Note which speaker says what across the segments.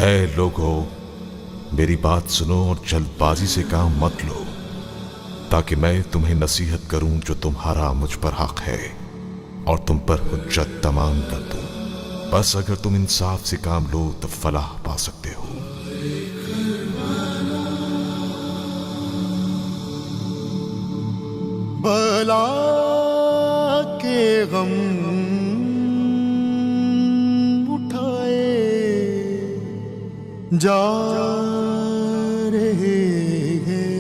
Speaker 1: اے لوگو، میری بات سنو اور جلدبازی سے کام مت لو، تاکہ میں تمہیں نصیحت کروں جو تمہارا مجھ پر حق ہے اور تم پر حجت تمام کر دوں۔ بس اگر تم انصاف سے کام لو تو فلاح پا سکتے ہو۔
Speaker 2: بلا کے غم اٹھائے جا رہے ہیں،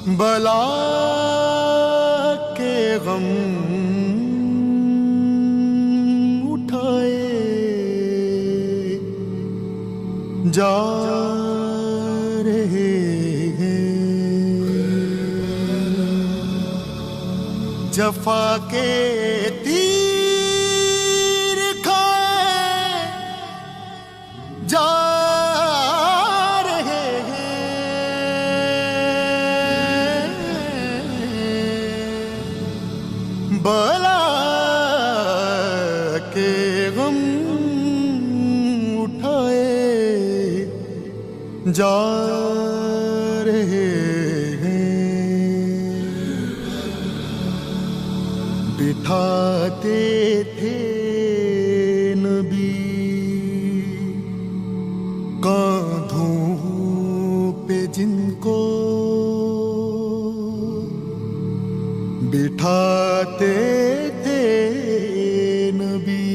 Speaker 2: بلا کے غم اٹھائے جا رہے ہیں، جفا کے تیر کھائے جا رہے ہیں، بلا کے غم اٹھائے جا رہے ہیں، بٹھاتے تھے نبی کاندھوں پہ جن کو، بٹھاتے تھے نبی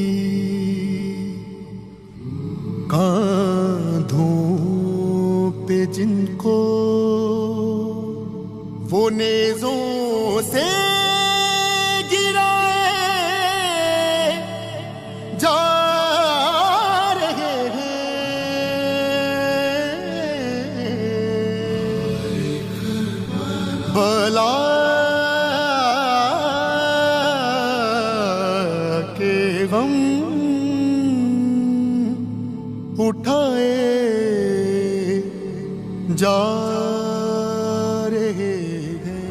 Speaker 2: کاندھوں پہ جن کو، وہ نیزوں سے گرائے جا رہے ہیں، بلا کے غم اٹھائے جا رہے ہیں۔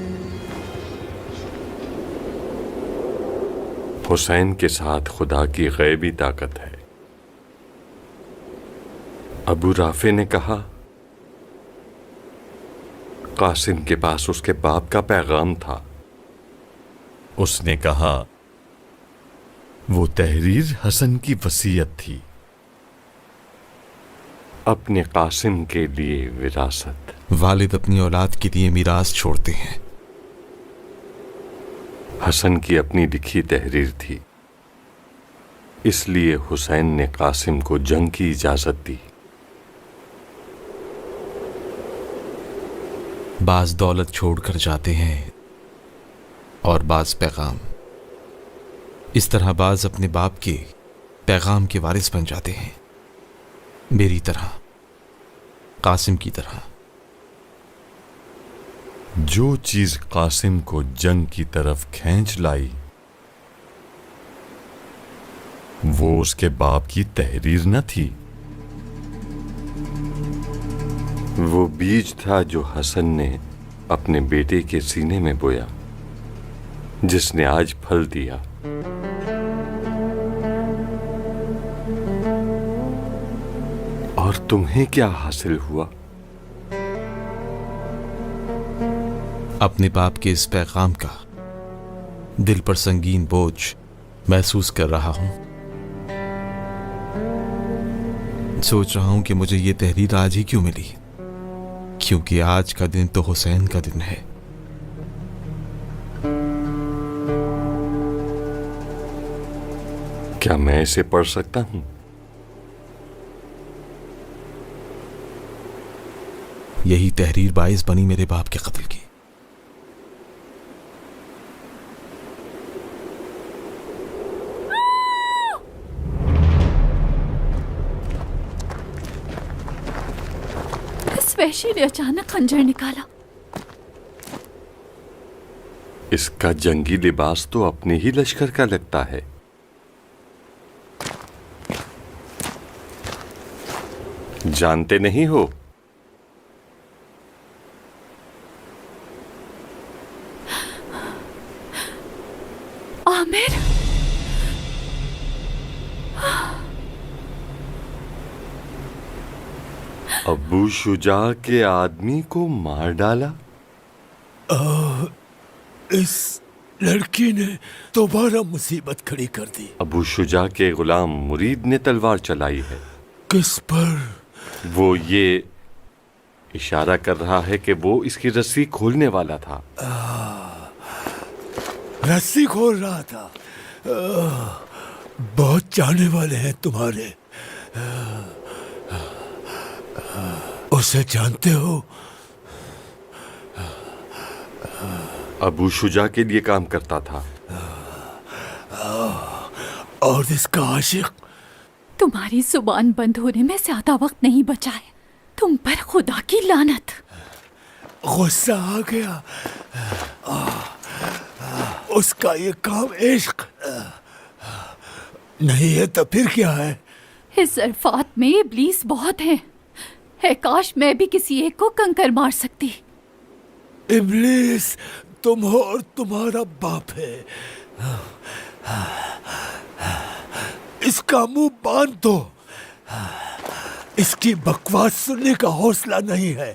Speaker 3: حسین کے ساتھ خدا کی غیبی طاقت ہے۔ ابو رافع نے کہا، قاسم کے پاس اس کے باپ کا پیغام تھا۔
Speaker 4: اس نے کہا، وہ تحریر حسن کی وصیت تھی۔
Speaker 3: اپنے قاسم کے لیے وراثت۔
Speaker 1: والد اپنی اولاد کے لیے میراث چھوڑتے ہیں۔
Speaker 3: حسن کی اپنی لکھی تحریر تھی، اس لیے حسین نے قاسم کو جنگ کی اجازت دی۔
Speaker 1: بعض دولت چھوڑ کر جاتے ہیں اور بعض پیغام، اس طرح بعض اپنے باپ کے پیغام کے وارث بن جاتے ہیں، میری طرح، قاسم کی طرح۔
Speaker 4: جو چیز قاسم کو جنگ کی طرف کھینچ لائی وہ اس کے باپ کی تحریر نہ تھی،
Speaker 3: وہ بیج تھا جو حسن نے اپنے بیٹے کے سینے میں بویا، جس نے آج پھل دیا۔ اور تمہیں کیا حاصل ہوا؟
Speaker 1: اپنے باپ کے اس پیغام کا دل پر سنگین بوجھ محسوس کر رہا ہوں۔ سوچ رہا ہوں کہ مجھے یہ تحریر آج ہی کیوں ملی، کیونکہ آج کا دن تو حسین کا دن ہے۔
Speaker 3: کیا میں اسے پڑھ سکتا ہوں؟
Speaker 1: یہی تحریر باعث بنی میرے باپ کے قتل کی۔
Speaker 5: اس وحشی نے اچانک خنجر نکالا۔
Speaker 3: اس کا جنگی لباس تو اپنے ہی لشکر کا لگتا ہے۔ جانتے نہیں ہو؟
Speaker 5: عامر،
Speaker 3: अबू शुजा के आदमी को मार डाला।
Speaker 6: इस लड़की ने दोबारा मुसीबत खड़ी कर दी।
Speaker 3: अबू शुजा के गुलाम मुरीद ने तलवार चलाई है।
Speaker 6: किस पर?
Speaker 3: वो ये इशारा कर रहा है कि वो इसकी रस्सी खोलने वाला था।
Speaker 6: रस्सी खोल रहा था। बहुत जाने वाले हैं तुम्हारे। उसे जानते हो?
Speaker 3: अबू शुजा के लिए काम करता था।
Speaker 6: और इसका आशिक?
Speaker 5: तुम्हारी जुबान बंद होने में ज्यादा वक्त नहीं बचा है। तुम पर खुदा की लानत।
Speaker 6: गुस्सा आ गया। उसका ये काम इश्क नहीं है तो फिर क्या है?
Speaker 5: इस अरफात में इब्लीस बहुत है काश मैं भी किसी एक को कंकर मार सकती।
Speaker 6: इब्लीस तुम हो और तुम्हारा बाप है। इसका मुंह बांध दो। इसकी बकवास सुनने का हौसला नहीं है।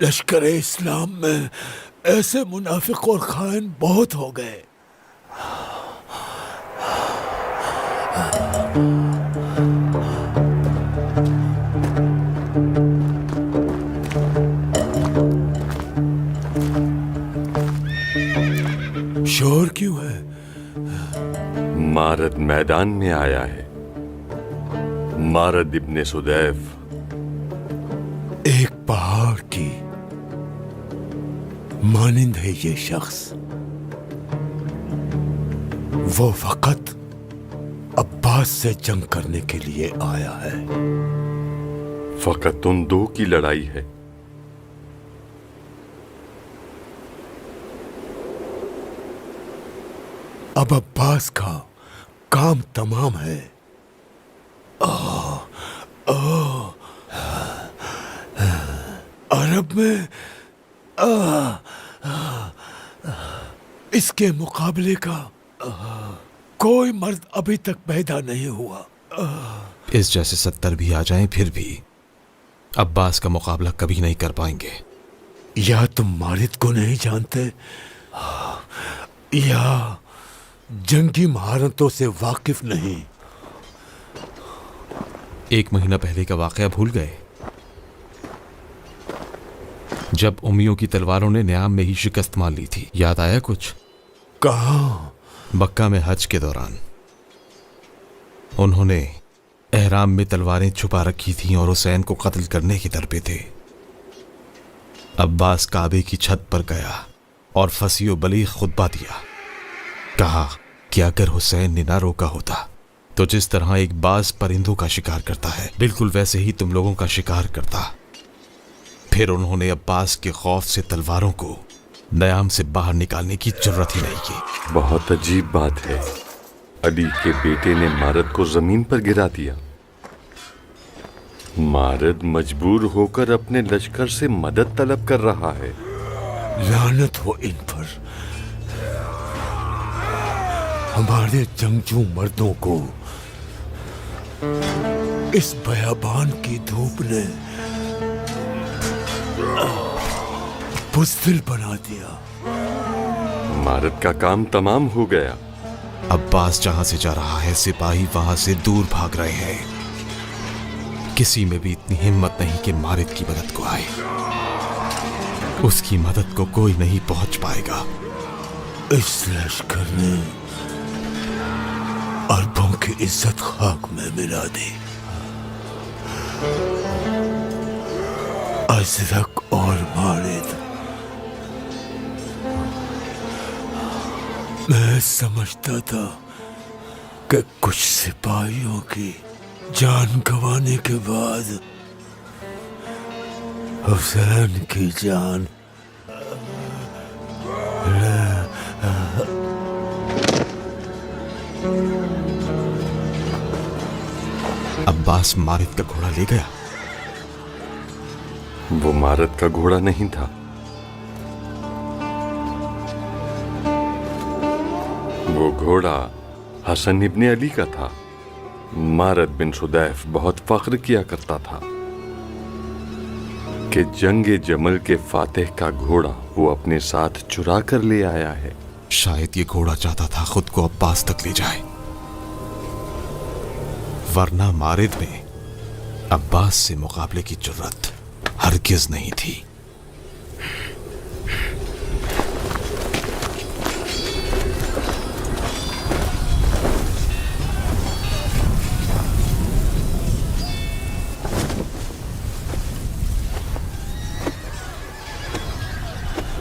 Speaker 6: लश्कर इस्लाम में ऐसे मुनाफिक और खाइन बहुत हो गए। शोर क्यों है?
Speaker 3: मारद मैदान में आया है। मारद इब्ने सुदैफ।
Speaker 6: एक पहाड़ की मानिंद है ये शख्स। वो फकत अब्बास से जंग करने के लिए आया है।
Speaker 3: फकत उन दो की लड़ाई है।
Speaker 6: अब अब्बास का काम तमाम है। अरब में इसके मुकाबले का कोई मर्द अभी तक पैदा नहीं हुआ।
Speaker 1: इस जैसे 70 भी आ जाएं फिर भी अब्बास का मुकाबला कभी नहीं कर पाएंगे।
Speaker 6: या तुम मारिद को नहीं जानते या जंगी महारतों से वाकिफ नहीं।
Speaker 1: 1 महीना पहले का वाकया भूल गए जब उम्मियों की तलवारों ने न्याम में ही शिकस्त मान ली थी? याद आया कुछ?
Speaker 6: कहाँ?
Speaker 1: मक्का में हज के दौरान उन्होंने एहराम में तलवारें छुपा रखी थीं और हुसैन को कत्ल करने की दर पे थे। अब्बास काबे की छत पर गया और फसीओ बलीग खुतबा दिया। कहा कि अगर हुसैन ने ना रोका होता तो जिस तरह एक बाज परिंदों का शिकार करता है बिल्कुल वैसे ही तुम लोगों का शिकार करता। फिर उन्होंने अब्बास के खौफ से तलवारों को न्याम से बाहर निकालने की जरूरत ही नहीं की।
Speaker 3: बहुत अजीब बात है। अली के बेटे ने मारद को जमीन पर गिरा दिया। मारद मजबूर होकर अपने लश्कर से मदद तलब कर रहा है।
Speaker 6: लानत हो इन पर। हमारे जंगजू मर्दों को इस बयाबान की धूप ने बुज़दिल बना दिया।
Speaker 3: मारद का काम तमाम हो गया।
Speaker 1: अब्बास जहां से जा रहा है सिपाही वहां से दूर भाग रहे हैं। किसी में भी इतनी हिम्मत नहीं कि मारिद की मदद को आए। उसकी मदद को कोई नहीं पहुंच पाएगा।
Speaker 6: इस लश्कर ने अरबों की इज्जत खाक में मिला दी। अजरक और मारिद, मैं समझता था कि कुछ सिपाहियों की जान गंवाने के बाद हुसैन की जान
Speaker 1: अब्बास मारिद का घोड़ा ले गया।
Speaker 3: वो मारद का घोड़ा नहीं था। वो घोड़ा हसन इब्ने अली का था। मारद बिन सुदैफ बहुत फख्र किया करता था कि जंगे जमल के फातिह का घोड़ा वो अपने साथ चुरा कर ले आया है।
Speaker 1: शायद ये घोड़ा चाहता था खुद को अब्बास तक ले जाए, वरना मारिद में अब्बास से मुकाबले की जुर्रत हरगिज नहीं थी।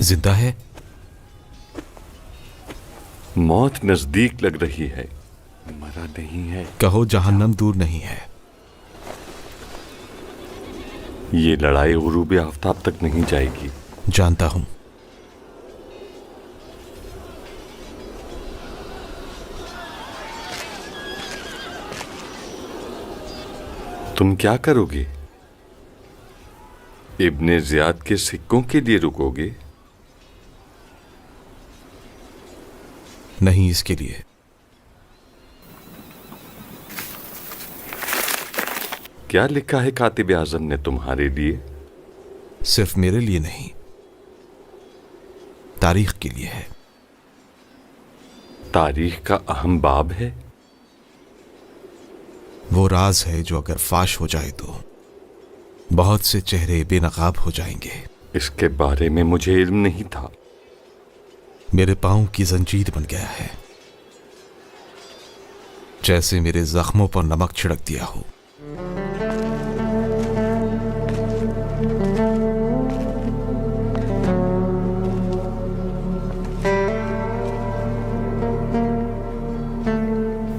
Speaker 1: जिंदा है?
Speaker 3: मौत नजदीक लग रही है, मरा नहीं है।
Speaker 1: कहो जहन्नम दूर नहीं है।
Speaker 3: ये लड़ाई गुरूब आफ्ताब तक नहीं जाएगी।
Speaker 1: जानता हूं।
Speaker 3: तुम क्या करोगे? इब्ने ज़ियाद के सिक्कों के लिए रुकोगे?
Speaker 1: नहीं, इसके लिए।
Speaker 3: क्या लिखा है कातिब आजम ने तुम्हारे लिए?
Speaker 1: सिर्फ मेरे लिए नहीं, तारीख के लिए है।
Speaker 3: तारीख का अहम बाब है।
Speaker 1: वो राज है जो अगर फाश हो जाए तो बहुत से चेहरे बेनकाब हो जाएंगे।
Speaker 3: इसके बारे में मुझे इल्म नहीं था।
Speaker 1: मेरे पांव की जंजीर बन गया है, जैसे मेरे जख्मों पर नमक छिड़क दिया हो।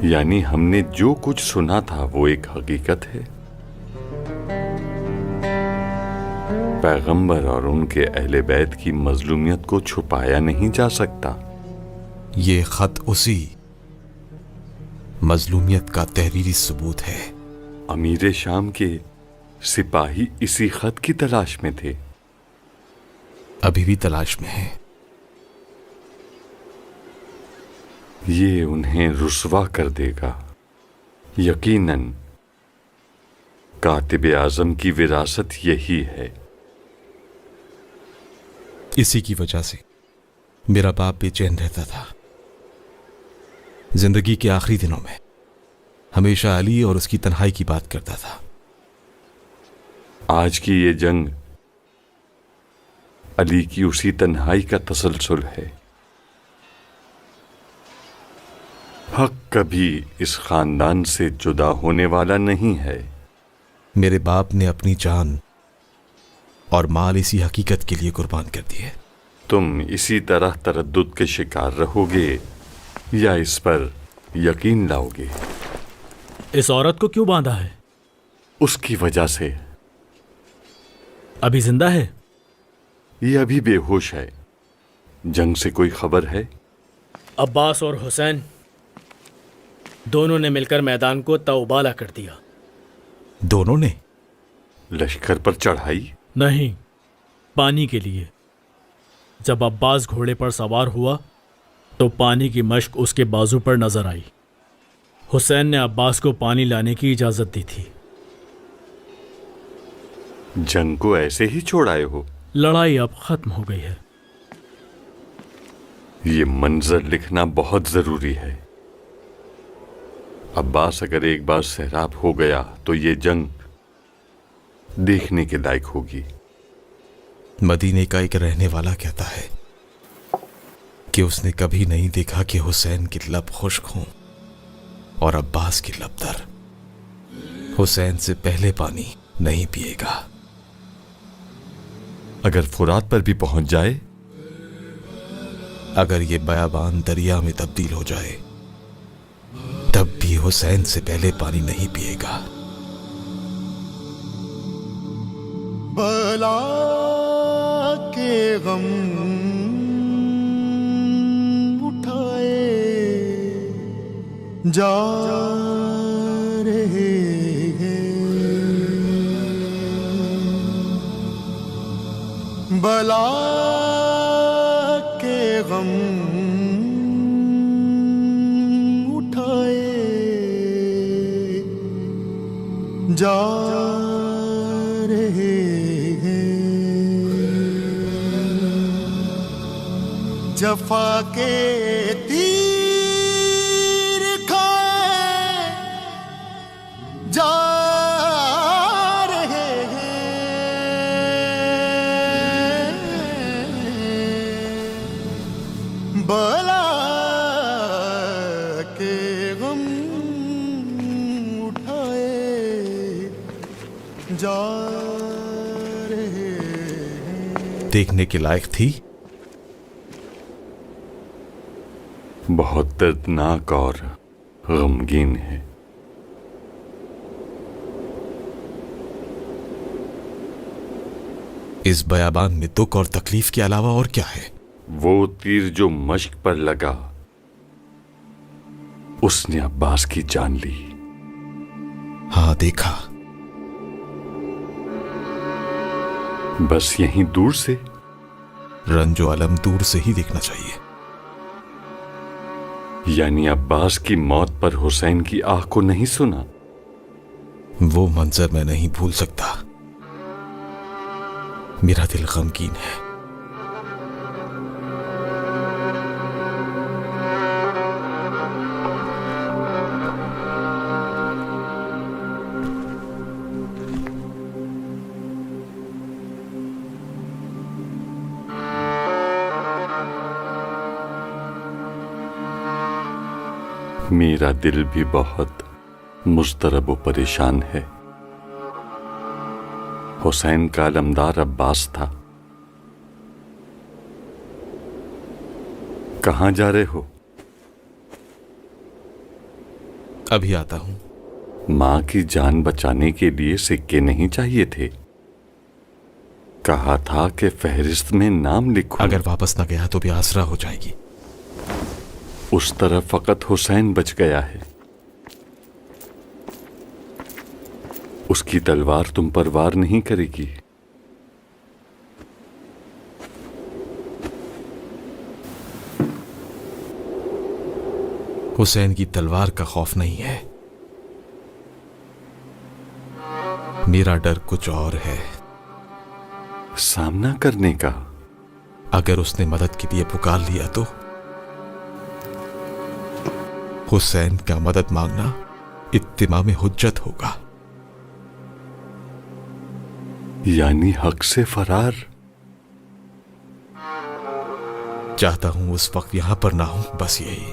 Speaker 3: यानी हमने जो कुछ सुना था वो एक हकीकत है। पैगंबर और उनके अहले बैत की मजलूमियत को छुपाया नहीं जा सकता।
Speaker 1: ये खत उसी मजलूमियत का तहरीरी सबूत है।
Speaker 3: अमीर शाम के सिपाही इसी खत की तलाश में थे।
Speaker 1: अभी भी तलाश में है।
Speaker 3: ये उन्हें रुस्वा कर देगा। यकीनन कातिब आजम की विरासत यही है।
Speaker 1: इसी की वजह से मेरा बाप बेचैन रहता था। जिंदगी के आखिरी दिनों में हमेशा अली और उसकी तन्हाई की बात करता था।
Speaker 3: आज की ये जंग अली की उसी तन्हाई का तसलसल है। हक कभी इस खानदान से जुदा होने वाला नहीं है।
Speaker 1: मेरे बाप ने अपनी जान और माल इसी हकीकत के लिए कुर्बान कर दिए।
Speaker 3: तुम इसी तरह तरद्दुद के शिकार रहोगे या इस पर यकीन लाओगे?
Speaker 7: इस औरत को क्यों बांधा है?
Speaker 3: उसकी वजह से।
Speaker 7: अभी जिंदा है?
Speaker 3: ये अभी बेहोश है। जंग से कोई खबर है?
Speaker 7: अब्बास और हुसैन दोनों ने मिलकर मैदान को तौबाला कर दिया।
Speaker 1: दोनों ने?
Speaker 3: लश्कर पर चढ़ाई?
Speaker 7: नहीं, पानी के लिए। जब अब्बास घोड़े पर सवार हुआ तो पानी की मश्क उसके बाजू पर नजर आई। हुसैन ने अब्बास को पानी लाने की इजाजत दी थी।
Speaker 3: जंग को ऐसे ही छोड़ आए हो?
Speaker 7: लड़ाई अब खत्म हो गई है।
Speaker 3: ये मंजर लिखना बहुत जरूरी है। अब्बास अगर एक बार सैराब हो गया तो ये जंग देखने के लायक होगी।
Speaker 1: मदीने का एक रहने वाला कहता है कि उसने कभी नहीं देखा कि हुसैन की लब खुश्क हों और अब्बास की लब तर। हुसैन से पहले पानी नहीं पिएगा।
Speaker 4: अगर फुरात पर भी पहुंच जाए?
Speaker 1: अगर ये बयाबान दरिया में तब्दील हो जाए तब भी हुसैन से पहले पानी नहीं पिएगा।
Speaker 2: बला के गम उठाए जा रहे हैं। बला के गम उठाए जा रहे हैं जफा के तीर खाए जा रहे हैं बला के गम उठाए जा रहे हैं।
Speaker 1: देखने के लायक थी।
Speaker 3: बहुत दर्दनाक और गमगीन है।
Speaker 1: इस बयाबान में दुख और तकलीफ के अलावा और क्या है?
Speaker 3: वो तीर जो मश्क पर लगा उसने अब्बास की जान ली।
Speaker 1: हाँ, देखा।
Speaker 3: बस यहीं दूर से?
Speaker 1: रंजो अलम दूर से ही देखना चाहिए।
Speaker 3: यानी अब्बास की मौत पर हुसैन की आह को नहीं सुना?
Speaker 1: वो मंजर मैं नहीं भूल सकता। मेरा दिल गमगीन है।
Speaker 3: मेरा दिल भी बहुत मुस्तरब व परेशान है। हुसैन का अलमदार अब्बास था। कहाँ जा रहे हो?
Speaker 1: अभी आता हूं।
Speaker 3: मां की जान बचाने के लिए सिक्के नहीं चाहिए थे? कहा था कि फहरिस्त में नाम लिखो।
Speaker 1: अगर वापस न गया तो भी आसरा हो जाएगी।
Speaker 3: उस तरफ फकत हुसैन बच गया है। उसकी तलवार तुम पर वार नहीं करेगी।
Speaker 1: हुसैन की तलवार का खौफ नहीं है। मेरा डर कुछ और है।
Speaker 3: सामना करने का?
Speaker 1: अगर उसने मदद के लिए पुकार लिया तो? हुसैन का मदद मांगना इत्तिमाम हुज्जत होगा।
Speaker 3: यानी हक से फरार?
Speaker 1: चाहता हूं उस वक्त यहां पर ना हूं, बस यही।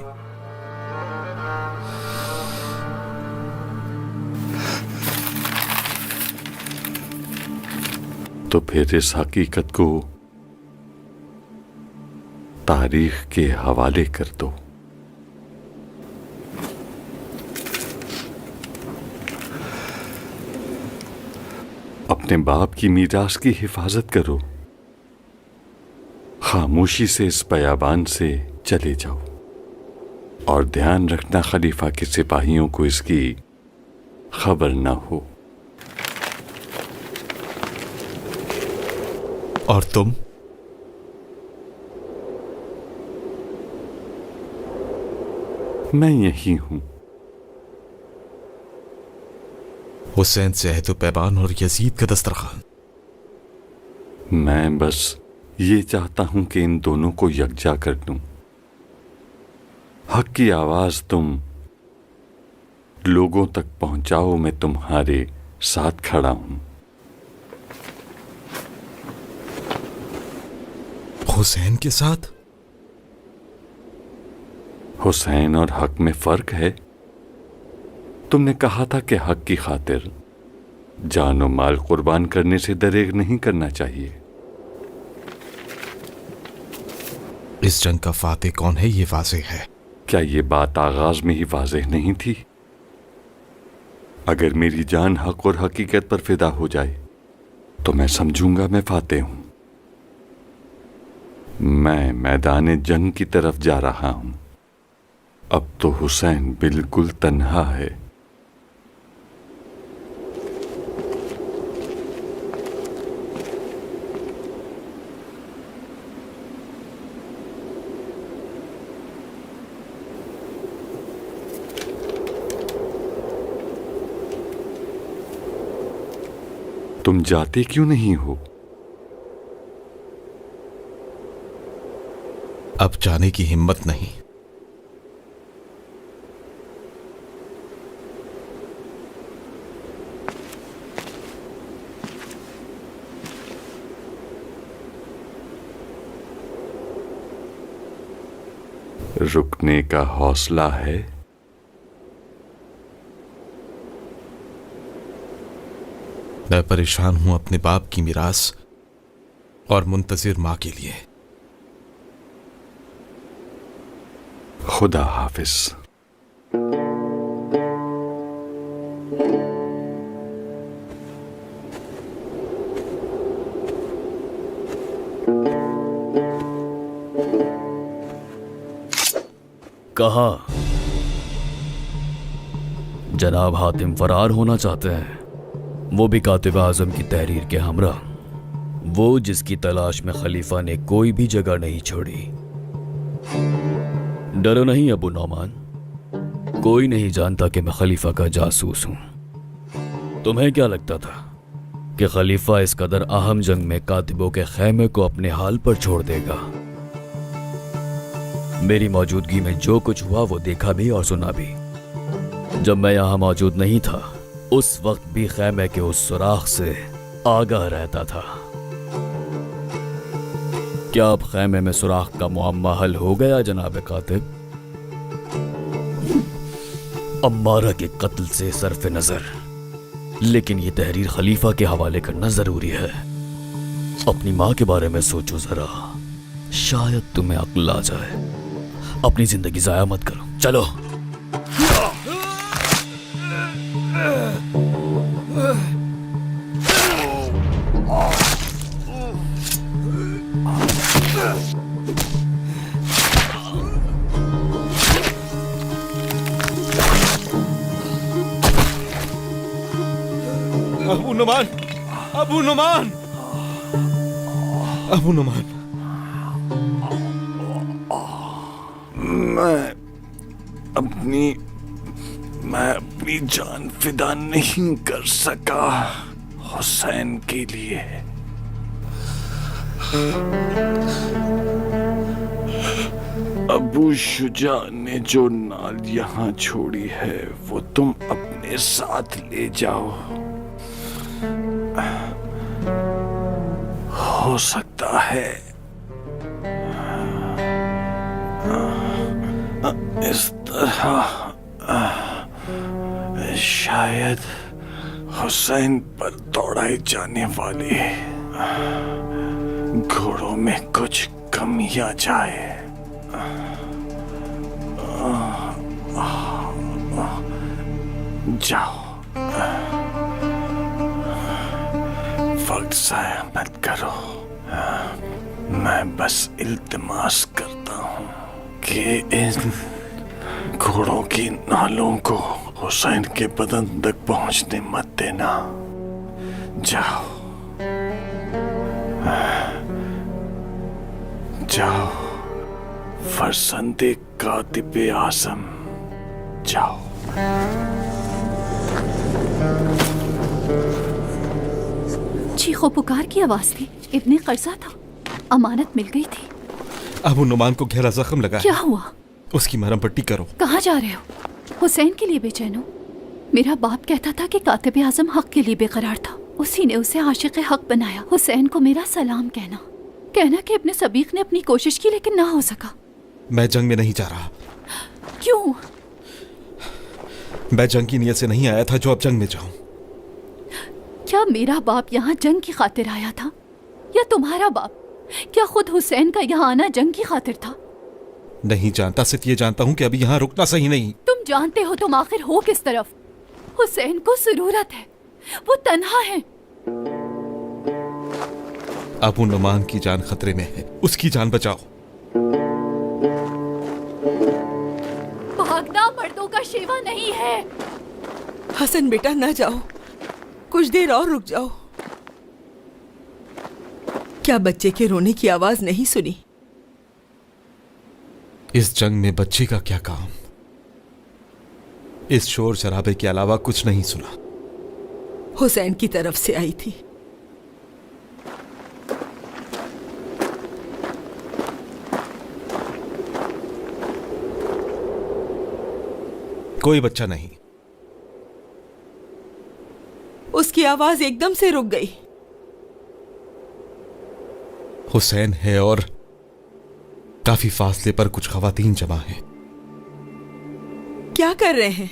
Speaker 3: तो फिर इस हकीकत को तारीख के हवाले कर दो। अपने बाप की मीरास की हिफाजत करो। खामोशी से इस बयाबान से चले जाओ और ध्यान रखना खलीफा के सिपाहियों को इसकी खबर ना हो।
Speaker 1: और तुम?
Speaker 3: मैं यही हूं।
Speaker 1: हुसैन से अहद पैबान और यजीद का दस्तरखान।
Speaker 3: मैं बस ये चाहता हूं कि इन दोनों को यकजा कर दूं। हक की आवाज तुम लोगों तक पहुंचाओ, मैं तुम्हारे साथ खड़ा हूं।
Speaker 1: हुसैन के साथ?
Speaker 3: हुसैन और हक में फर्क है। तुमने कहा था कि हक की खातिर जान और माल कुर्बान करने से दरेग नहीं करना चाहिए।
Speaker 1: इस जंग का फातेह कौन है ये वाज़ेह है।
Speaker 3: क्या ये बात आगाज में ही वाज़ेह नहीं थी? अगर मेरी जान हक और हकीकत पर फिदा हो जाए तो मैं समझूंगा मैं फातेह हूं। मैं मैदान जंग की तरफ जा रहा हूं। अब तो हुसैन बिल्कुल तन्हा है। तुम जाते क्यों नहीं हो?
Speaker 1: अब जाने की हिम्मत नहीं।
Speaker 3: रुकने का हौसला है?
Speaker 1: मैं परेशान हूं अपने बाप की मिरास और मुंतजिर मां के लिए।
Speaker 3: खुदा हाफिज।
Speaker 8: कहा जनाब हातिम फरार होना चाहते हैं, वो भी कातिब आजम की तहरीर के हमरा, वो जिसकी तलाश में खलीफा ने कोई भी जगह नहीं छोड़ी। डरो नहीं अबू नौमान, कोई नहीं जानता कि मैं खलीफा का जासूस हूं। तुम्हें क्या लगता था कि खलीफा इस कदर अहम जंग में कातिबों के खैमे को अपने हाल पर छोड़ देगा? मेरी मौजूदगी में जो कुछ हुआ वो देखा भी और सुना भी। जब मैं यहां मौजूद नहीं था उस वक्त भी खैमे के उस सुराख से आगाह रहता था। क्या अब खैमे में सुराख का मुअम्मा हल हो गया जनाब कातिब? अम्मारा के कत्ल से सरफ नजर, लेकिन ये तहरीर खलीफा के हवाले करना जरूरी है। अपनी माँ के बारे में सोचो जरा, शायद तुम्हें अक्ल आ जाए। अपनी जिंदगी जाया मत करो, चलो।
Speaker 1: अबू नुमान, अबू नुमान, अबू नुमान।
Speaker 3: मैं अपनी जान फिदा नहीं कर सका हुसैन के लिए। अबू शुजा ने जो नाल यहाँ छोड़ी है वो तुम अपने साथ ले जाओ। हो सकता है इस तरह शायद हुसैन पर दौड़ाई जाने वाले घोड़ों में कुछ कमी आ जाए। जाओ, वक्त ज़ाया मत करो। मैं बस इल्तिमास करता हूँ कि इन घोड़ों की नालों को हुसैन के बदन तक पहुंचने मत देना। जाओ, जाओ फरसंदे कातिबे आज़म, जाओ।
Speaker 5: चीखो पुकार की आवाज थी। इब्ने कर्जा था, अमानत मिल गई थी।
Speaker 1: अबू नुमान को गहरा जख्म लगा है।
Speaker 5: क्या हुआ?
Speaker 1: उसकी मरहम पट्टी करो।
Speaker 5: कहाँ जा रहे हो? हुसैन के लिए बेचैन हो? मेरा बाप कहता था कि कातिब आजम हक के लिए बेकरार था, उसी ने उसे आशिक हक बनाया। हुसैन को मेरा सलाम कहना कि इब्ने सबीक ने अपनी कोशिश की लेकिन ना हो सका।
Speaker 1: मैं जंग में नहीं जा रहा।
Speaker 5: क्यों?
Speaker 1: मैं जंग की नीयत से नहीं आया था जो अब जंग में जाऊं।
Speaker 5: क्या मेरा बाप यहाँ जंग की खातिर आया था या तुम्हारा बाप? क्या खुद हुसैन का यहाँ आना जंग की खातिर था?
Speaker 1: नहीं जानता, सिर्फ ये जानता हूँ कि अभी यहाँ रुकना सही नहीं।
Speaker 5: तुम जानते हो तुम आखिर हो किस तरफ? हुसैन को जरूरत है, वो तन्हा है।
Speaker 1: अबू नुमान की जान खतरे में है, उसकी जान बचाओ।
Speaker 5: भागना मर्दों का शेवा नहीं है।
Speaker 9: हसन बेटा ना जाओ, कुछ देर और रुक जाओ। क्या बच्चे के रोने की आवाज नहीं सुनी?
Speaker 1: इस जंग में बच्ची का क्या काम? इस शोर शराबे के अलावा कुछ नहीं सुना।
Speaker 9: हुसैन की तरफ से आई थी,
Speaker 10: कोई बच्चा नहीं।
Speaker 9: उसकी आवाज एकदम से रुक गई।
Speaker 10: हुसैन है और काफी फासले पर कुछ खवातीन जमा हैं।
Speaker 9: क्या कर रहे हैं?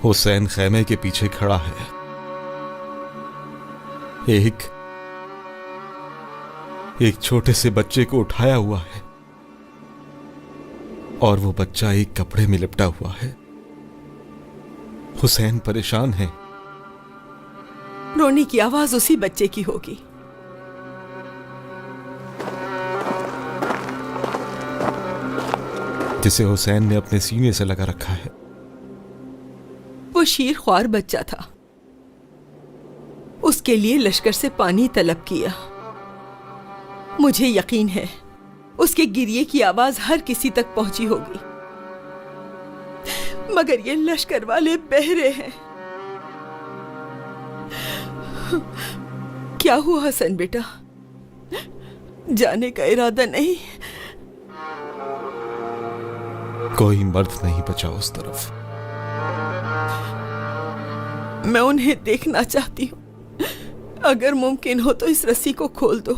Speaker 10: हुसैन खैमे के पीछे खड़ा है। एक छोटे से बच्चे को उठाया हुआ है और वो बच्चा एक कपड़े में लिपटा हुआ है। हुसैन परेशान है।
Speaker 9: रोने की आवाज उसी बच्चे की होगी।
Speaker 10: जिसे हुसैन ने अपने सीने से लगा रखा है।
Speaker 9: वो शीर ख्वार बच्चा था। उसके लिए लश्कर से पानी तलब किया। मुझे यकीन है उसके गिरिए की आवाज हर किसी तक पहुंची होगी, मगर ये लश्कर वाले बहरे हैं। क्या हुआ हसन बेटा? जाने का इरादा नहीं?
Speaker 10: कोई मर्द नहीं बचा उस तरफ।
Speaker 9: मैं उन्हें देखना चाहती हूँ। अगर मुमकिन हो तो इस रस्सी को खोल दो।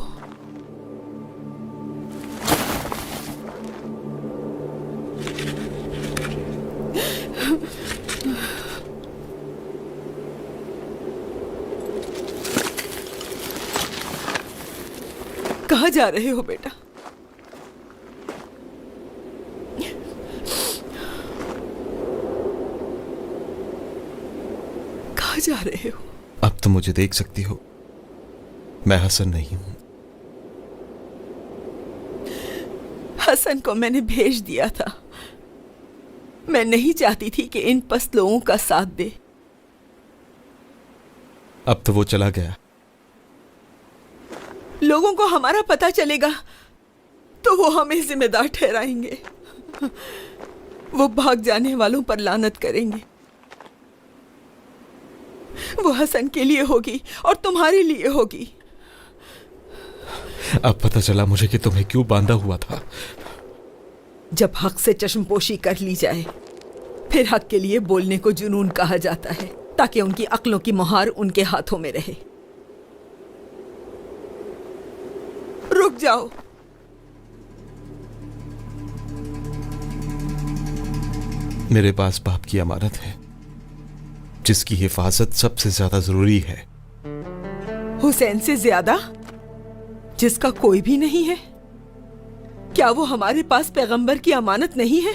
Speaker 9: कहाँ जा रहे हो बेटा? कहाँ जा रहे हो?
Speaker 10: अब तो मुझे देख सकती हो, मैं हसन नहीं हूं।
Speaker 9: हसन को मैंने भेज दिया था। मैं नहीं चाहती थी कि इन पस्त लोगों का साथ दे।
Speaker 10: अब तो वो चला गया।
Speaker 9: लोगों को हमारा पता चलेगा तो वो हमें जिम्मेदार ठहराएंगे। वो भाग जाने वालों पर लानत करेंगे। वो हसन के लिए होगी और तुम्हारे लिए होगी।
Speaker 10: अब पता चला मुझे कि तुम्हें क्यों बांधा हुआ था।
Speaker 9: जब हक से चश्मपोशी कर ली जाए फिर हक के लिए बोलने को जुनून कहा जाता है, ताकि उनकी अक्लों की मुहार उनके हाथों में रहे। रुक जाओ।
Speaker 10: मेरे पास बाप की अमानत है, जिसकी हिफाजत सबसे ज्यादा जरूरी है।
Speaker 9: हुसैन से ज्यादा? जिसका कोई भी नहीं है? क्या वो हमारे पास पैगंबर की अमानत नहीं है?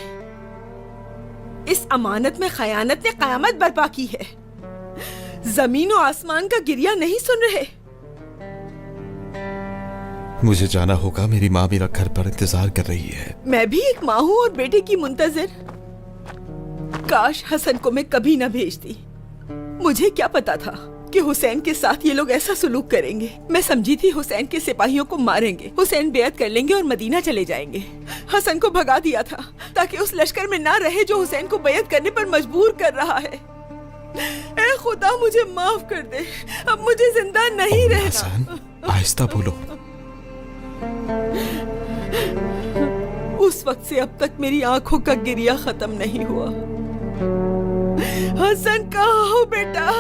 Speaker 9: इस अमानत में खयानत ने कयामत बर्पा की है। जमीन और आसमान का गिरिया नहीं सुन रहे?
Speaker 10: मुझे जाना होगा। मेरी माँ मेरा घर पर इंतजार कर रही है।
Speaker 9: मैं भी एक माँ हूँ और बेटे की मुंतजिर। काश हसन को मैं कभी न भेजती। मुझे क्या पता था कि हुसैन के साथ ये लोग ऐसा सुलूक करेंगे। मैं समझी थी हुसैन के सिपाहियों को मारेंगे, हुसैन बेअत कर लेंगे और मदीना चले जाएंगे। हसन को भगा दिया था ताकि उस लश्कर में ना रहे जो हुसैन को बेअत करने पर मजबूर कर रहा है। ऐ खुदा मुझे माफ कर दे। अब मुझे जिंदा नहीं रहना।
Speaker 10: हसन, आहिस्ता बोलो।
Speaker 9: उस वक्त से अब तक मेरी आंखों का गिरिया खत्म नहीं हुआ। हसन कहाँ हो बेटा?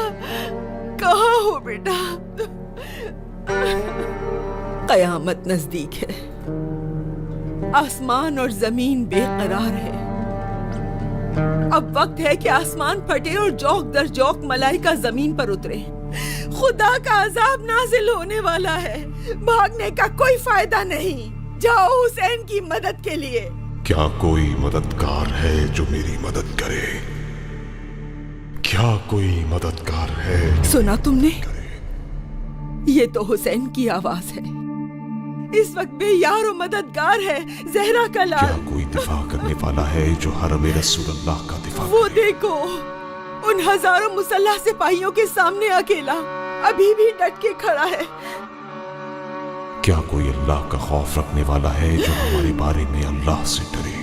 Speaker 9: कहाँ हो बेटा? कयामत नजदीक है। आसमान और जमीन बेकरार है। अब वक्त है कि आसमान फटे और जौक दर जौक मलाइका जमीन पर उतरे। खुदा का अजाब नाजिल होने वाला है। भागने का कोई फायदा नहीं। जाओ हुसैन की मदद के लिए।
Speaker 1: क्या कोई मददगार है जो मेरी मदद करे? क्या कोई मददगार है?
Speaker 9: सुना तुमने? ये तो हुसैन की आवाज है। इस वक्त बेयार और मददगार है ज़हरा का लाल।
Speaker 1: क्या कोई दिफा करने वाला है जो हरम रसूलुल्लाह का दिफा
Speaker 9: वो देखो, उन हजारों मुसल्लह सिपाहियों के सामने अकेला अभी भी डट के खड़ा है।
Speaker 1: क्या कोई अल्लाह का खौफ रखने वाला है जो हमारे बारे में अल्लाह से डरे?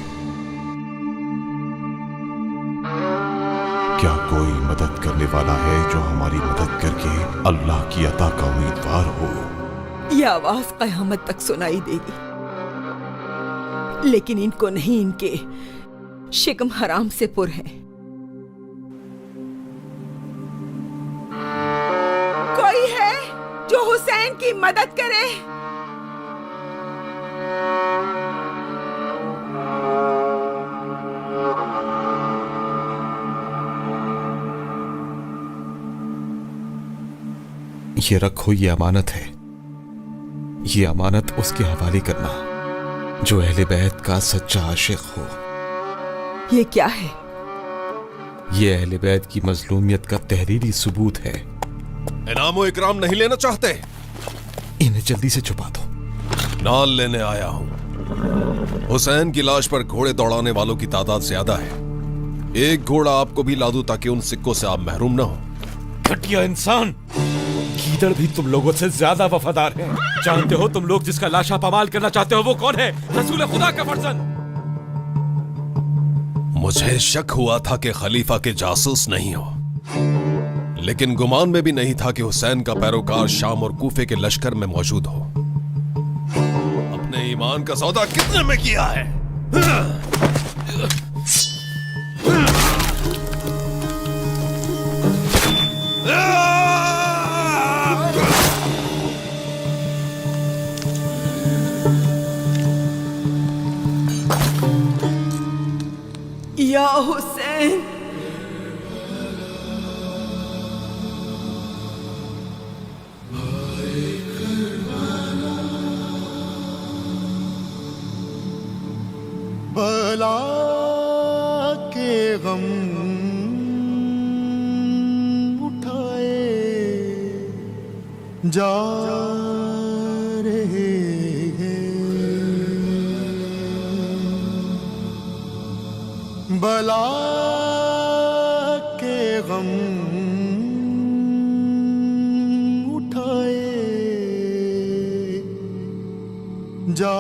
Speaker 1: क्या कोई मदद करने वाला है जो हमारी मदद करके अल्लाह की अता का उम्मीदवार हो?
Speaker 9: ये आवाज कयामत तक सुनाई देगी, लेकिन इनको नहीं, इनके शिकम हराम से पुर है। कोई है जो हुसैन की मदद करे?
Speaker 10: ये रखो, ये अमानत है। ये अमानत उसके हवाले करना जो अहले बैत का सच्चा आशिक हो।
Speaker 9: ये क्या है?
Speaker 10: ये अहले बैत की मजलूमियत का तहरीरी सबूत है।
Speaker 11: इनाम इकराम नहीं लेना चाहते?
Speaker 10: इन्हें जल्दी से छुपा दो।
Speaker 11: नाल लेने आया हूं। हुसैन की लाश पर घोड़े दौड़ाने वालों की तादाद ज्यादा है। एक घोड़ा आपको भी ला दूं ताकि उन सिक्कों से आप महरूम ना हो।
Speaker 10: घटिया इंसान, गीदड़ भी तुम लोगों से ज्यादा वफादार है। जानते हो तुम लोग जिसका लाशा पमाल करना चाहते हो वो कौन है? रसूल खुदा का फर्जंद।
Speaker 11: मुझे शक हुआ था कि खलीफा के जासूस नहीं हो, लेकिन गुमान में भी नहीं था कि हुसैन का पैरोकार शाम और कूफे के लश्कर में मौजूद हो। अपने ईमान का सौदा कितने में किया है?
Speaker 9: या हुसैन,
Speaker 2: बला के गम उठाए जा रहे हैं। बला के गम उठाए जा